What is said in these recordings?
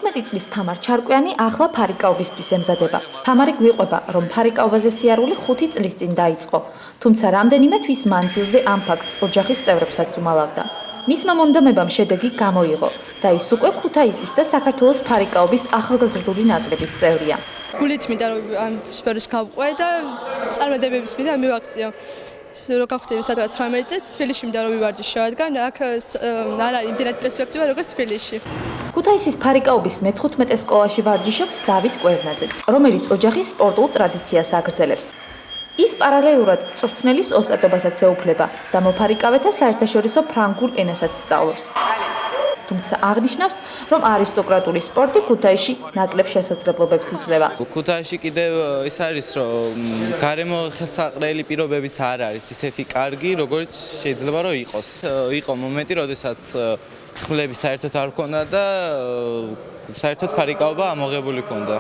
მე-15 წლის თამარ ჩარკვიანი ახლა ფარიკაობისთვის ემზადება. თამარი გვიყვება, რომ ფარიკაობაზე სიარული 5 წლის წინ დაიწყო, თუმცა რამდენიმე თვის მანძილზე ამ ფაქტს ოჯახის წევრებსაც უმალავდა. მისმა მონდომებამ შედეგი გამოიღო და ის უკვე ქუთაისის და საქართველოს ფარიკაობის ახალგაზრდული ნაკრების წევრია. გულით მინდა რომ ამ სფეროში გავყვე და წარმატებების მინდა მივაქციო. რო გავხდები სადღაც 18 წელს თბილისში მინდა რომ ვივარჯიშო, რადგან აქ არ არის იმდენად პერსპექტივა როგორც თბილისში. ქუთაისის ფარიკაობის მე-15 სკოლაში ვარჯიშობს დავით კვერნაძეც, რომელიც ოჯახის სპორტულ ტრადიციას აგრძელებს. ის პარალელურად წვრთნელის ოსტატობასაც ეუფლება და მოფარიკავეთა საერთაშორისო ფრანგულ ენასაც სწავლობს. თუმცა აღნიშნავს, რომ არისტოკრატული სპორტი ქუთაისში ნაკლებ შესაძლებლობებს იძლევა. ქუთაისში კიდევ ის არის, რომ გარემო ხელსაყრელი პირობებიც არ არის ისეთი კარგი, როგორც შეიძლება რომ იყოს. იყო მომენტი, როდესაც ხმლები საერთოდ არ ჰქონდა და საერთოდ ფარიკაობა ამოღებული ჰქონდა.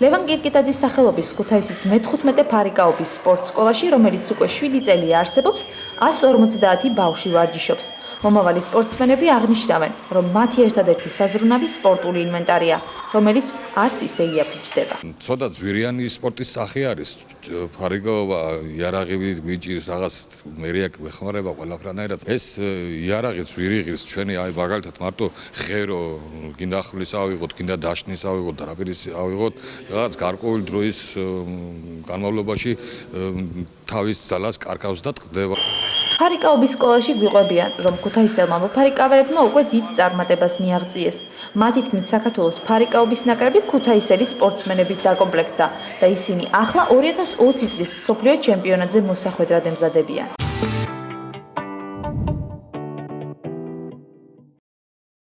ლევან კირკიტაძის სახელობის ქუთაისის მე-15 ფარიკაობის სპორტ სკოლაში, რომელიც უკვე 7 წელია არსებობს, 150 ბავშვი ვარჯიშობს. მომავალი სპორტსმენები აღნიშნავენ, რომ მათი ერთადერთი საზრუნავი სპორტული ინვენტარია, რომელიც არც ისე იაფიჩდება. ცოტა ძვირიანი სპორტის სახე არის. ფარიკაობა, იარაღი გვიჭირს, რაღაც მერია გვეხმარება ყველაფრანაირად. ეს იარაღი ძვირი ღირს ჩვენი, აი მაგალითად მარტო ღერო, გინდა ხმლის ავიღოთ, გინდა დაშნის ავიღოთ, დრაპირის ავიღოთ, რაღაც გარკვეული დროის განმავლობაში თავის ძალას კარგავს და ტყდება. ფარიკაობის სკოლაში გვიყვებიან, რომ ქუთაისელმა მოფარიკავეებმა უკვე დიდ წარმატებას მიაღწიეს. მათი თქმით, საქართველოს ფარიკაობის ნაკრები ქუთაისელი სპორტსმენებით დაკომპლექტდა და ისინი ახლა 2020 წლის მსოფლიო ჩემპიონატზე მოსახვედრად ემზადებიან.